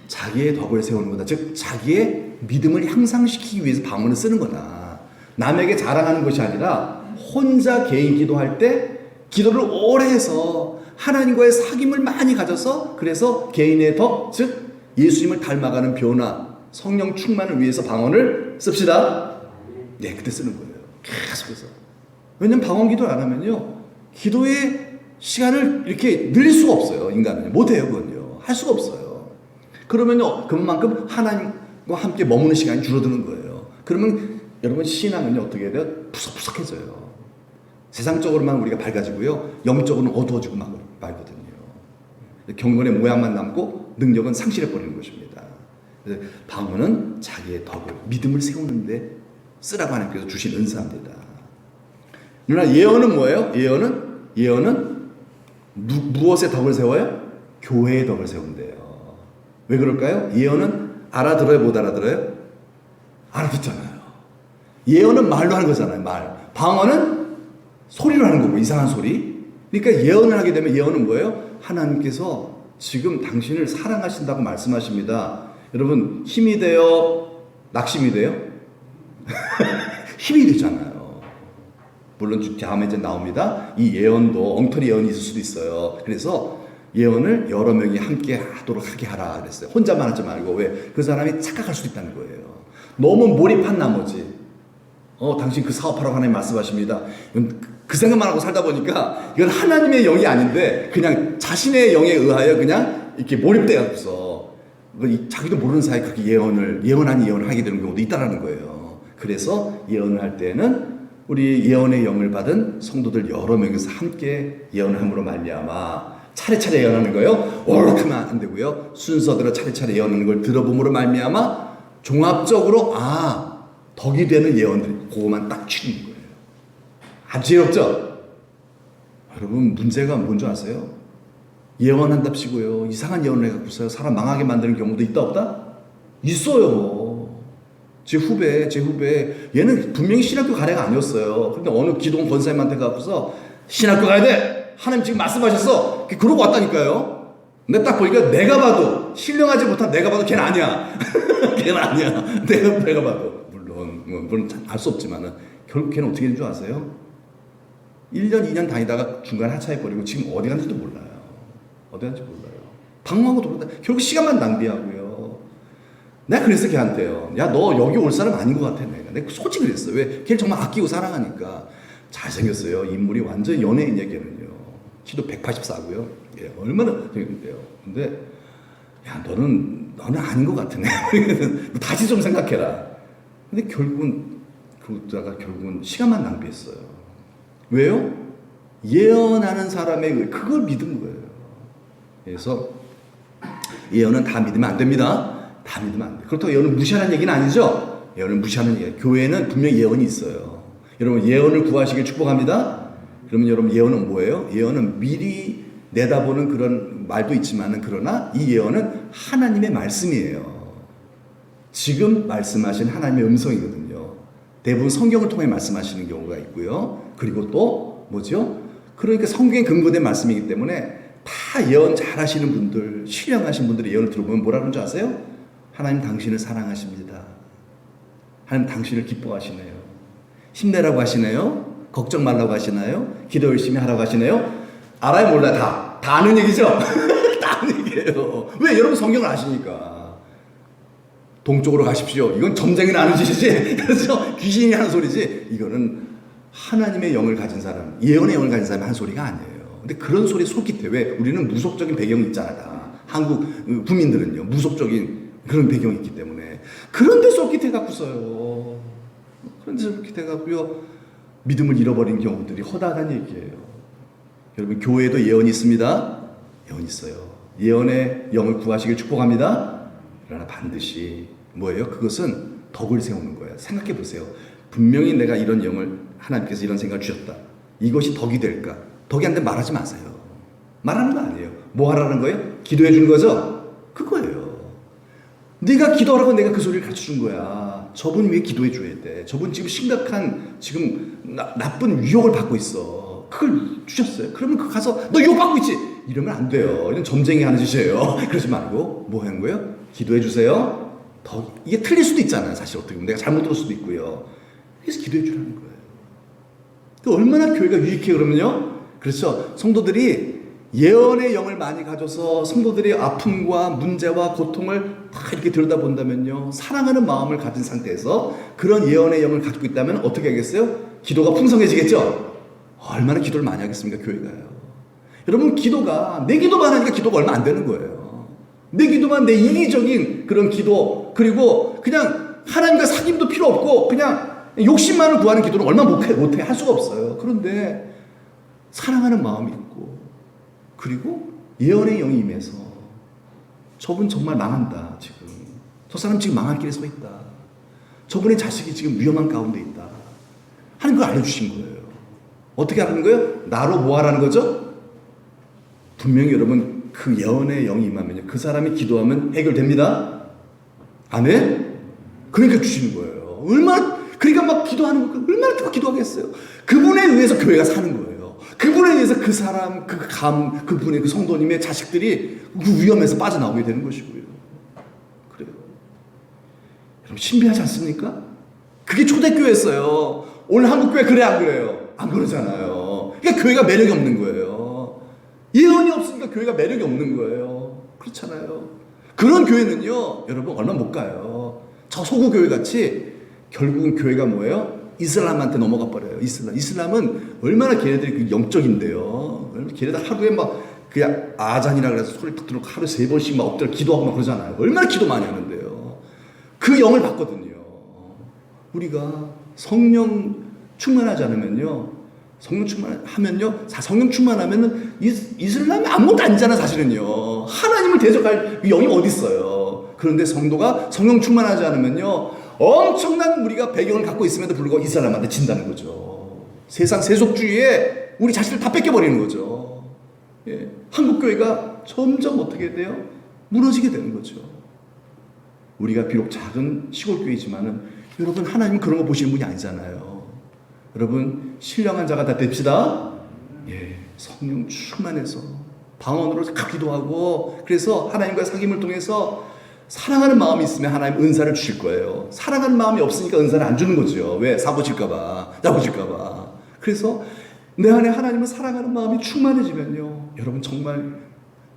자기의 덕을 세우는 거다. 즉 자기의 믿음을 향상시키기 위해서 방언을 쓰는 거다. 남에게 자랑하는 것이 아니라 혼자 개인 기도할 때 기도를 오래 해서 하나님과의 사귐을 많이 가져서 그래서 개인의 덕, 즉 예수님을 닮아가는 변화, 성령 충만을 위해서 방언을 씁시다. 네, 그때 쓰는 거예요. 계속해서. 왜냐면 방언 기도를 안 하면요, 기도의 시간을 이렇게 늘릴 수가 없어요. 인간은 못해요. 그건요, 할 수가 없어요. 그러면요, 그만큼 하나님과 함께 머무는 시간이 줄어드는 거예요. 그러면 여러분 신앙은요, 어떻게 돼요? 푸석푸석해져요. 세상적으로만 우리가 밝아지고요, 영적으로는 어두워지고 말거든요. 경건의 모양만 남고 능력은 상실해버리는 것입니다. 그래서 방언은 자기의 덕을, 믿음을 세우는데 쓰라고 하나님께서 주신 은사입니다. 그러나 예언은 뭐예요? 예언은 무엇의 덕을 세워요? 교회의 덕을 세운대요. 왜 그럴까요? 예언은 알아들어요? 못 알아들어요? 알아듣잖아요. 예언은 말로 하는 거잖아요. 말. 방언은 소리로 하는 거고, 이상한 소리. 그러니까 예언을 하게 되면 예언은 뭐예요? 하나님께서 지금 당신을 사랑하신다고 말씀하십니다. 여러분, 힘이 돼요? 낙심이 돼요? 힘이 되잖아요. 물론 다음에 이제 나옵니다. 이 예언도 엉터리 예언이 있을 수도 있어요. 그래서 예언을 여러 명이 함께 하게 하라 그랬어요. 혼자만 하지 말고. 왜? 그 사람이 착각할 수도 있다는 거예요. 너무 몰입한 나머지 당신 그 사업하라고 하나님 말씀하십니다. 그 생각만 하고 살다 보니까 이건 하나님의 영이 아닌데 그냥 자신의 영에 의하여 그냥 이렇게 몰입돼갖고서 자기도 모르는 사이에 그렇게 예언 아닌 예언을 하게 되는 경우도 있다라는 거예요. 그래서 예언을 할 때는 우리 예언의 영을 받은 성도들 여러 명이서 함께 예언을 함으로 말미암아 차례차례 예언하는 거예요. 오락하면 안 되고요. 순서대로 차례차례 예언하는 걸 들어봄으로 말미암아 종합적으로 덕이 되는 예언들이 그거만 딱 치는 거예요. 아주 지혜롭죠? 여러분, 문제가 뭔지 아세요? 예언한답시고요, 이상한 예언을 해갖고서 사람 망하게 만드는 경우도 있다 없다? 있어요. 제 후배 얘는 분명히 신학교 가래가 아니었어요. 근데 어느 기동 권사님한테 가고서 신학교 가야 돼! 하나님 지금 말씀하셨어! 그러고 왔다니까요. 근데 딱 보니까 내가 봐도 신령하지 못한 내가 봐도 걔는 아니야. 걔는 아니야. 내가 봐도 물론 알 수 없지만은 결국 걔는 어떻게 된 줄 아세요? 1년 2년 다니다가 중간에 하차해버리고 지금 어디 갔는지도 몰라요. 방황하고 돌아다 결국 시간만 낭비하고요. 내가 그랬어 걔한테요. 야, 너 여기 올 사람 아닌 것 같아. 내가 솔직히 그랬어. 왜? 걔를 정말 아끼고 사랑하니까. 잘생겼어요. 인물이 완전 연예인이야 걔는요. 키도 184고요. 예, 얼마나 생겼는데요. 근데 야, 너는 아닌 것 같으네. 다시 좀 생각해라. 근데 결국은 시간만 낭비했어요. 왜요? 예언하는 사람의 그걸 믿은 거예요. 그래서 예언은 다 믿으면 안 됩니다. 다 믿으면 안 돼. 그렇다고 예언을 무시하는 얘기는 아니죠. 예언을 무시하는 얘기. 교회는 분명히 예언이 있어요. 여러분 예언을 구하시길 축복합니다. 그러면 여러분 예언은 뭐예요? 예언은 미리 내다보는 그런 말도 있지만은 그러나 이 예언은 하나님의 말씀이에요. 지금 말씀하신 하나님의 음성이거든요. 대부분 성경을 통해 말씀하시는 경우가 있고요. 그리고 또 뭐죠? 그러니까 성경에 근거된 말씀이기 때문에 다 예언 잘하시는 분들, 신령하신 분들의 예언을 들어보면 뭐라 그러는 줄 아세요? 하나님 당신을 사랑하십니다. 하나님 당신을 기뻐하시네요. 힘내라고 하시네요. 걱정 말라고 하시나요? 기도 열심히 하라고 하시네요. 알아요? 몰라요? 다 아는 얘기죠? 다 아는 얘기예요. 왜? 여러분 성경을 아시니까. 동쪽으로 가십시오. 이건 점쟁이는 아는 짓이지. 그래서 귀신이 하는 소리지. 이거는 하나님의 영을 가진 사람, 예언의 영을 가진 사람이 하는 소리가 아니에요. 근데 그런 소리 솔깃해. 왜? 우리는 무속적인 배경이 있잖아. 다. 한국 국민들은요. 무속적인 그런 배경이 있기 때문에. 그런데 솔깃해 갖고 써요. 그런데 솔깃해 갖고요. 믿음을 잃어버린 경우들이 허다하다는 얘기예요. 여러분 교회에도 예언이 있습니다. 예언이 있어요. 예언의 영을 구하시길 축복합니다. 그러나 반드시 뭐예요? 그것은 덕을 세우는 거예요. 생각해 보세요. 분명히 내가 이런 영을 하나님께서 이런 생각을 주셨다. 이것이 덕이 될까? 덕이 안 되면 말하지 마세요. 말하는 거 아니에요. 뭐 하라는 거예요? 기도해 주는 거죠? 그거예요. 네가 기도하라고 내가 그 소리를 가르쳐 준 거야. 저분이 왜 기도해 줘야 돼? 저분 지금 심각한 지금 나쁜 유혹을 받고 있어. 그걸 주셨어요. 그러면 그 가서 너 유혹 받고 있지? 이러면 안 돼요. 이런 점쟁이 하는 짓이에요. 그러지 말고 뭐 하는 거예요? 기도해 주세요. 이게 틀릴 수도 있잖아요. 사실 어떻게 보면 내가 잘못 들을 수도 있고요. 그래서 기도해 주라는 거예요. 얼마나 교회가 유익해 그러면요. 그렇죠. 성도들이 예언의 영을 많이 가져서 성도들의 아픔과 문제와 고통을 다 이렇게 들여다본다면요. 사랑하는 마음을 가진 상태에서 그런 예언의 영을 가지고 있다면 어떻게 하겠어요? 기도가 풍성해지겠죠. 얼마나 기도를 많이 하겠습니까? 교회가요. 여러분 기도가 내 기도만 하니까 기도가 얼마 안 되는 거예요. 내 기도만 내 이기적인 그런 기도 그리고 그냥 하나님과 사귐도 필요 없고 그냥 욕심만을 구하는 기도는 얼마 못해 할 수가 없어요. 그런데 사랑하는 마음이 있고 그리고 예언의 영이 임해서 저분 정말 망한다 지금. 저 사람 지금 망할 길에 서 있다. 저분의 자식이 지금 위험한 가운데 있다. 하는 걸 알려주신 거예요. 어떻게 하는 거예요? 나로 뭐 하라는 거죠? 분명히 여러분 그 예언의 영이 임하면요. 그 사람이 기도하면 해결됩니다. 아멘? 그러니까 주시는 거예요. 그러니까 막 기도하는 거 얼마나 더 기도하겠어요. 그분에 의해서 교회가 사는 거예요. 그분에 의해서 그 사람, 그분의 그 성도님의 자식들이 그 위험에서 빠져나오게 되는 것이고요. 그래요. 여러분 신비하지 않습니까? 그게 초대교회였어요. 오늘 한국교회 그래 안 그래요? 안 그러잖아요. 그러니까 교회가 매력이 없는 거예요. 예언이 없으니까 교회가 매력이 없는 거예요. 그렇잖아요. 그런 교회는요, 여러분 얼마 못 가요. 저 소구 교회 같이 결국은 교회가 뭐예요? 이슬람한테 넘어가 버려요. 이슬람은 얼마나 걔네들이 그 영적인데요. 걔네들 하루에 막 그냥 아잔이라 그래서 소리 탁 들고 하루 3번씩 막 엎드려 기도하고 막 그러잖아요. 얼마나 기도 많이 하는데요. 그 영을 받거든요. 우리가 성령 충만하지 않으면요. 성령 충만하면은 이슬람이 아무것도 아니잖아 사실은요. 하나님을 대적할 영이 어디 있어요. 그런데 성도가 성령 충만하지 않으면요. 엄청난 우리가 배경을 갖고 있음에도 불구하고 이슬람한테 진다는 거죠. 세상 세속주의에 우리 자신을 다 뺏겨버리는 거죠. 예. 한국교회가 점점 어떻게 돼요? 무너지게 되는 거죠. 우리가 비록 작은 시골교회지만은 여러분 하나님은 그런 거 보시는 분이 아니잖아요. 여러분 신령한 자가 다 됩시다. 예, 성령 충만해서 방언으로 기도하고 그래서 하나님과 사귐을 통해서 사랑하는 마음이 있으면 하나님 은사를 주실 거예요. 사랑하는 마음이 없으니까 은사를 안 주는 거죠. 왜? 사고칠까봐, 나고칠까봐. 그래서 내 안에 하나님을 사랑하는 마음이 충만해지면요. 여러분 정말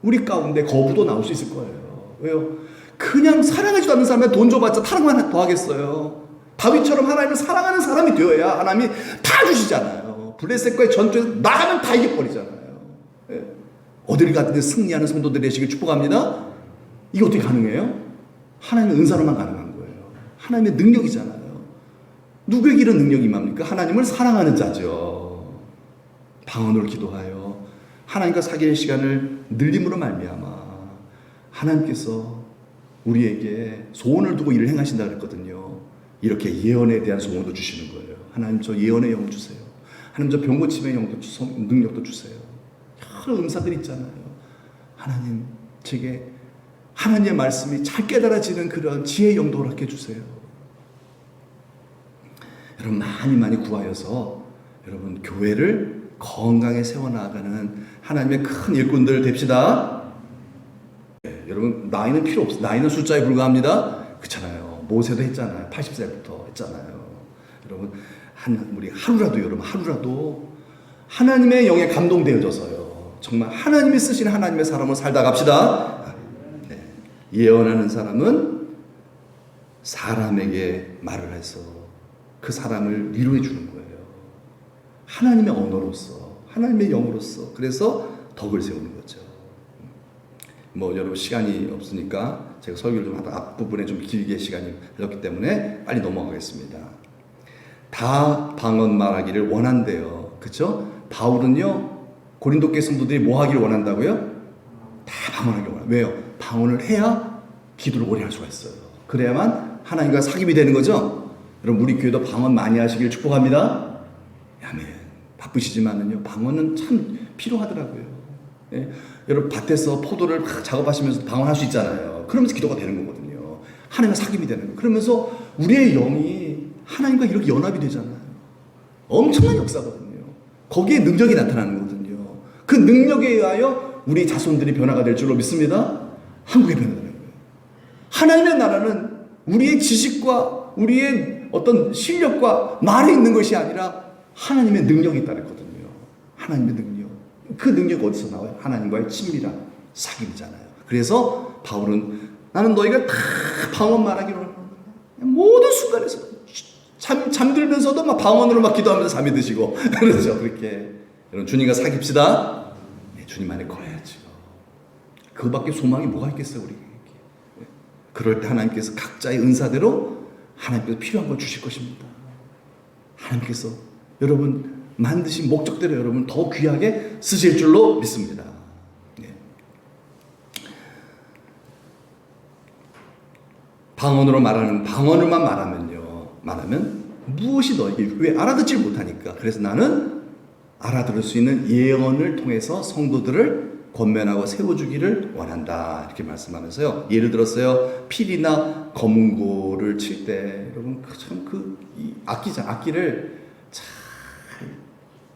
우리 가운데 거부도 나올 수 있을 거예요. 왜요? 그냥 사랑하지도 않는 사람한테 돈 줘봤자 타락만 더 하겠어요. 다윗처럼 하나님을 사랑하는 사람이 되어야 하나님이 다 주시잖아요. 블레셋과의 전투에서 나가면 다 이겨버리잖아요. 예. 어딜 가든지 승리하는 성도들이 되시길 축복합니다. 이게 어떻게 가능해요? 하나님의 은사로만 가능한 거예요. 하나님의 능력이잖아요. 누구에게 이런 능력이 임합니까? 하나님을 사랑하는 자죠. 방언으로 기도하여 하나님과 사귀는 시간을 늘림으로 말미암아 하나님께서 우리에게 소원을 두고 일을 행하신다 그랬거든요. 이렇게 예언에 대한 소원도 주시는 거예요. 하나님 저 예언의 영 주세요. 하나님 저 병 고침의 영도 능력도 주세요. 여러 음사들이 있잖아요. 하나님 제게 하나님의 말씀이 잘 깨달아지는 그런 지혜의 영도 허락해 주세요. 여러분 많이 구하여서 여러분 교회를 건강에 세워나가는 하나님의 큰 일꾼들 됩시다. 네, 여러분 나이는 필요 없어요. 나이는 숫자에 불과합니다. 그렇잖아요. 모세도 했잖아요. 80살부터 했잖아요. 여러분 우리 하루라도 하나님의 영에 감동되어져서요. 정말 하나님이 쓰신 하나님의 사람으로 살다 갑시다. 네. 예언하는 사람은 사람에게 말을 해서 그 사람을 위로해 주는 거예요. 하나님의 언어로서, 하나님의 영으로서. 그래서 덕을 세우는 거죠. 뭐 여러분 시간이 없으니까 제가 설교를 좀 하다 앞부분에 좀 길게 시간이 흘렀기 때문에 빨리 넘어가겠습니다. 다 방언 말하기를 원한대요. 그렇죠? 바울은요 고린도 교회 성도들이 뭐 하기를 원한다고요? 다 방언하기를 원해요. 왜요? 방언을 해야 기도를 오래 할 수가 있어요. 그래야만 하나님과 사귐이 되는 거죠. 여러분 우리 교회도 방언 많이 하시길 축복합니다. 아멘. 바쁘시지만은요 방언은 참 필요하더라고요. 예? 여러분 밭에서 포도를 막 작업하시면서 방언할 수 있잖아요. 그러면서 기도가 되는 거거든요. 하나님과 사귐이 되는 거예요. 그러면서 우리의 영이 하나님과 이렇게 연합이 되잖아요. 엄청난 역사거든요. 거기에 능력이 나타나는 거거든요. 그 능력에 의하여 우리 자손들이 변화가 될 줄로 믿습니다. 한국이 변화되는 거예요. 하나님의 나라는 우리의 지식과 우리의 어떤 실력과 말에 있는 것이 아니라 하나님의 능력이 따르거든요. 하나님의 능력. 그 능력이 어디서 나와요? 하나님과의 친밀한 사귐이잖아요. 그래서 바울은 나는 너희가 다 방언 말하기로 하는 모든 순간에서 잠들면서도 막 방언으로 막 기도하면서 잠이 드시고 그렇죠. 그렇게 여러분 주님과 사귑시다. 네, 주님 안에 거해야죠. 그밖에 소망이 뭐가 있겠어요, 우리. 그럴 때 하나님께서 각자의 은사대로 하나님께서 필요한 걸 주실 것입니다. 하나님께서 여러분 만드신 목적대로 여러분 더 귀하게 쓰실 줄로 믿습니다. 네. 방언으로만 말하면 무엇이 너에게 왜 알아듣질 못하니까. 그래서 나는 알아들을 수 있는 예언을 통해서 성도들을 권면하고 세워주기를 원한다. 이렇게 말씀하면서요. 예를 들었어요. 필이나 검은고를 칠 때 여러분 악기를 잘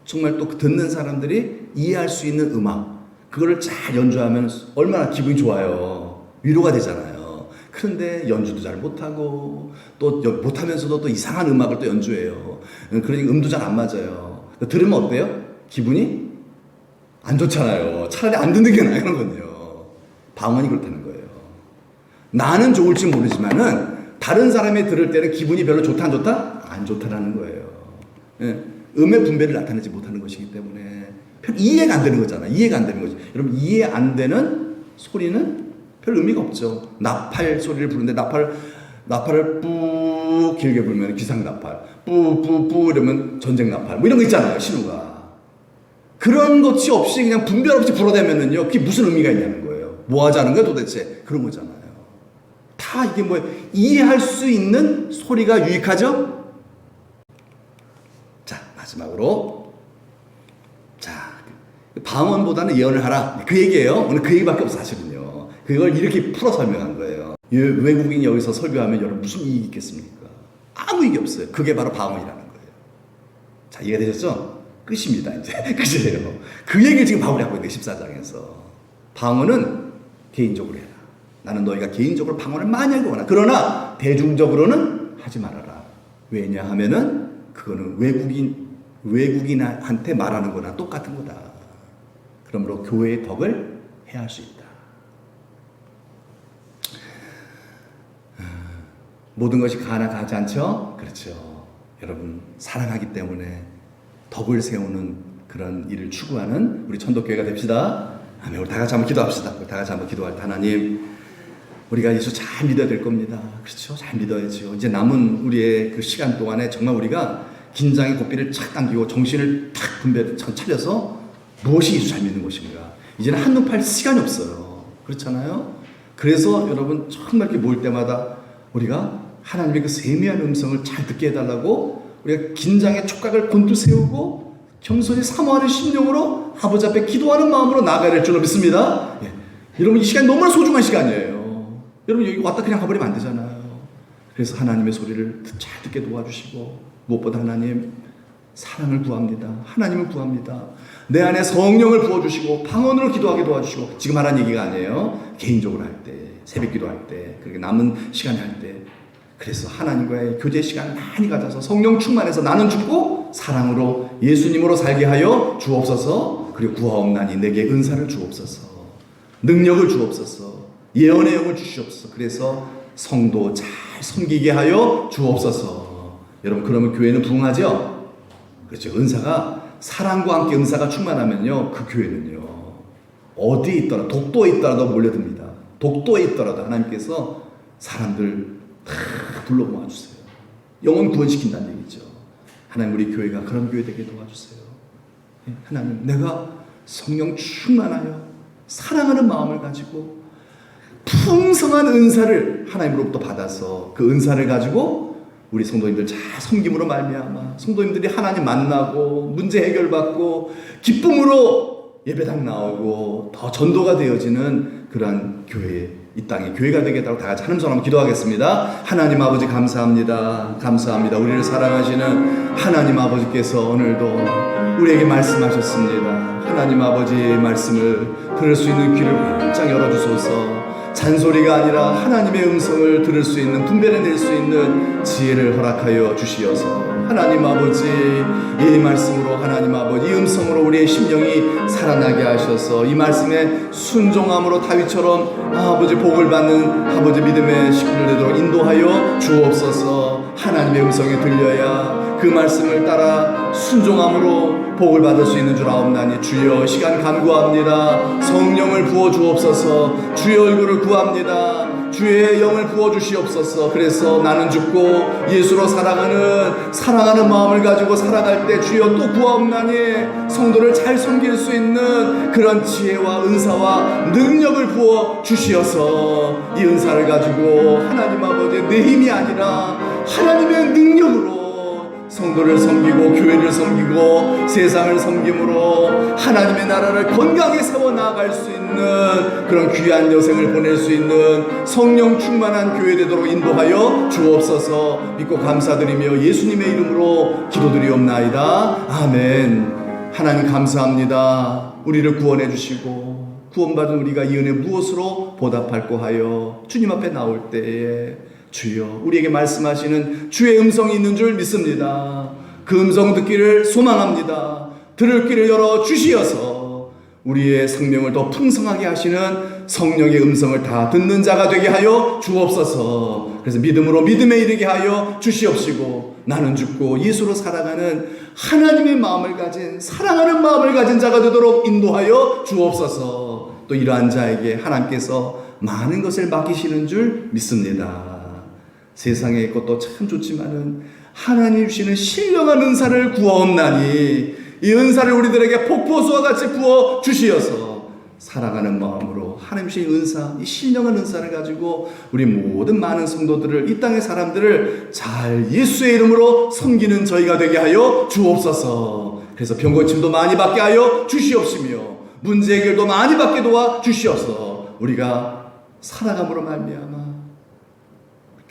정말 또 듣는 사람들이 이해할 수 있는 음악 그거를 잘 연주하면 얼마나 기분이 좋아요. 위로가 되잖아요. 그런데 연주도 잘 못하고 또 못하면서도 또 이상한 음악을 또 연주해요. 그러니까 음도 잘 안 맞아요. 들으면 어때요? 기분이 안 좋잖아요. 차라리 안 듣는 게 나은 거거든요. 방언이 그렇다는 거예요. 나는 좋을지 모르지만은 다른 사람이 들을 때는 기분이 별로 좋다 안 좋다? 안 좋다라는 거예요. 예. 음의 분배를 나타내지 못하는 것이기 때문에 이해가 안 되는 거잖아. 이해가 안 되는 거지. 여러분 이해 안 되는 소리는 별 의미가 없죠. 나팔 소리를 부르는데 나팔을 뿌 길게 불면 기상 나팔, 뿌 이러면 전쟁 나팔, 뭐 이런 거 있잖아요. 신호가 그런 것이 없이 그냥 분별 없이 불어대면은요, 그게 무슨 의미가 있냐는 거예요. 뭐 하자는 거야 도대체? 그런 거잖아요. 다 이게 뭐 이해할 수 있는 소리가 유익하죠. 자 마지막으로 방언보다는 예언을 하라. 그 얘기예요. 오늘 그 얘기밖에 없어 사실은요. 그걸 이렇게 풀어 설명한 거예요. 외국인이 여기서 설교하면 여러분 무슨 이익이 있겠습니까? 아무 이익이 없어요. 그게 바로 방언이라는 거예요. 자, 이해가 되셨죠? 끝입니다. 이제 끝이에요. 그 얘기를 지금 바울이 하고 있는데 14장에서 방언은 개인적으로 해라. 나는 너희가 개인적으로 방언을 많이 하기 원한다. 그러나 대중적으로는 하지 말아라. 왜냐하면은 그거는 외국인한테 말하는 거나 똑같은 거다. 그러므로 교회의 덕을 해야 할 수 있다. 모든 것이 가능하지 않죠? 그렇죠. 여러분 사랑하기 때문에 덕을 세우는 그런 일을 추구하는 우리 천덕교회가 됩시다. 아멘. 우리 다 같이 한번 기도합시다. 우리 다 같이 한번 기도할 때 하나님, 우리가 예수 잘 믿어야 될 겁니다. 그렇죠? 잘 믿어야죠. 이제 남은 우리의 그 시간 동안에 정말 우리가 긴장의 고삐를 착 당기고 정신을 탁 차려서 무엇이 예수 잘 믿는 것인가. 이제는 한눈 팔 시간이 없어요. 그렇잖아요? 그래서 여러분 정말 이렇게 모일 때마다 우리가 하나님의 그 세미한 음성을 잘 듣게 해달라고 우리가 긴장의 촉각을 곤두세우고 겸손히 사모하는 심령으로 아버지 앞에 기도하는 마음으로 나아가야 될 줄로 믿습니다. 예. 여러분 이 시간이 너무나 소중한 시간이에요. 여러분 여기 왔다 그냥 가버리면 안 되잖아요. 그래서 하나님의 소리를 잘 듣게 도와주시고 무엇보다 하나님 사랑을 구합니다. 하나님을 구합니다. 내 안에 성령을 부어주시고 방언으로 기도하게 도와주시고 지금 하라는 얘기가 아니에요. 개인적으로 할 때, 새벽 기도할 때, 그렇게 남은 시간에 할 때 그래서 하나님과의 교제 시간을 많이 가져서 성령 충만해서 나는 죽고 사랑으로 예수님으로 살게 하여 주옵소서. 그리고 구하옵나니 내게 은사를 주옵소서. 능력을 주옵소서. 예언의 영을 주시옵소서. 그래서 성도 잘 섬기게 하여 주옵소서. 여러분 그러면 교회는 부흥하죠? 그렇죠. 은사가 사랑과 함께 은사가 충만하면요 그 교회는요 어디에 있더라도 독도에 있더라도 몰려듭니다. 독도에 있더라도 하나님께서 사람들 다 불러 모아주세요. 영혼 구원시킨다는 얘기죠. 하나님 우리 교회가 그런 교회 되게 도와주세요. 하나님 내가 성령 충만하여 사랑하는 마음을 가지고 풍성한 은사를 하나님으로부터 받아서 그 은사를 가지고 우리 성도님들 잘 섬김으로 말미암아 성도님들이 하나님 만나고 문제 해결받고 기쁨으로 예배당 나오고 더 전도가 되어지는 그러한 교회 이 땅에 교회가 되겠다고 다 같이 하나님 손 한번 기도하겠습니다. 하나님 아버지 감사합니다. 감사합니다. 우리를 사랑하시는 하나님 아버지께서 오늘도 우리에게 말씀하셨습니다. 하나님 아버지 말씀을 들을 수 있는 귀를 활짝 열어주소서. 잔소리가 아니라 하나님의 음성을 들을 수 있는 분별해낼 수 있는 지혜를 허락하여 주시어서 하나님 아버지 이 말씀으로 하나님 아버지 이 음성으로 우리의 심령이 살아나게 하셔서 이 말씀에 순종함으로 다윗처럼 아버지 복을 받는 아버지 믿음의 식구들 되도록 인도하여 주옵소서. 하나님의 음성에 들려야 그 말씀을 따라 순종함으로 복을 받을 수 있는 줄 아옵나니 주여 시간 간구합니다. 성령을 부어 주옵소서. 주의 얼굴을 구합니다. 주의 영을 부어 주시옵소서. 그래서 나는 죽고 예수로 살아가는 사랑하는 마음을 가지고 살아갈 때 주여 또 구하옵나니 성도를 잘 섬길 수 있는 그런 지혜와 은사와 능력을 부어 주시어서 이 은사를 가지고 하나님 아버지 내 힘이 아니라 하나님의 능력으로 성도를 섬기고 교회를 섬기고 세상을 섬김으로 하나님의 나라를 건강히 세워 나아갈 수 있는 그런 귀한 여생을 보낼 수 있는 성령 충만한 교회 되도록 인도하여 주옵소서. 믿고 감사드리며 예수님의 이름으로 기도드리옵나이다. 아멘. 하나님 감사합니다. 우리를 구원해 주시고 구원받은 우리가 이 은혜 무엇으로 보답할꼬 하여 주님 앞에 나올 때에 주여 우리에게 말씀하시는 주의 음성이 있는 줄 믿습니다. 그 음성 듣기를 소망합니다. 들을 귀를 열어 주시어서 우리의 생명을 더 풍성하게 하시는 성령의 음성을 다 듣는 자가 되게 하여 주옵소서. 그래서 믿음으로 믿음에 이르게 하여 주시옵시고 나는 죽고 예수로 살아가는 하나님의 마음을 가진 사랑하는 마음을 가진 자가 되도록 인도하여 주옵소서. 또 이러한 자에게 하나님께서 많은 것을 맡기시는 줄 믿습니다. 세상의 것도 참 좋지만은 하나님 주시는 신령한 은사를 구하옵나니 이 은사를 우리들에게 폭포수와 같이 부어 주시어서 사랑하는 마음으로 하나님 주신 은사 이 신령한 은사를 가지고 우리 모든 많은 성도들을 이 땅의 사람들을 잘 예수의 이름으로 섬기는 저희가 되게 하여 주옵소서. 그래서 병고침도 많이 받게 하여 주시옵시며 문제 해결도 많이 받게 도와 주시어서 우리가 살아감으로 말미암아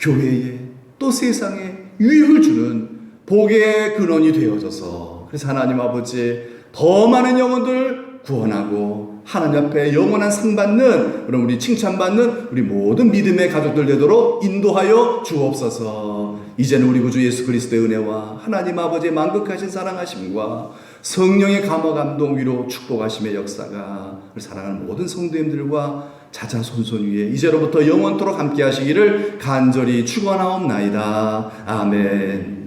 교회에 또 세상에 유익을 주는 복의 근원이 되어져서 그래서 하나님 아버지 더 많은 영혼들 구원하고 하나님 앞에 영원한 상 받는 그럼 우리 칭찬받는 우리 모든 믿음의 가족들 되도록 인도하여 주옵소서. 이제는 우리 구주 예수 그리스도의 은혜와 하나님 아버지의 만극하신 사랑하심과 성령의 감화 감동 위로 축복하심의 역사가 우리 사랑하는 모든 성도님들과 자자손손 위에 이제로부터 영원토록 함께 하시기를 간절히 축원하옵나이다. 아멘.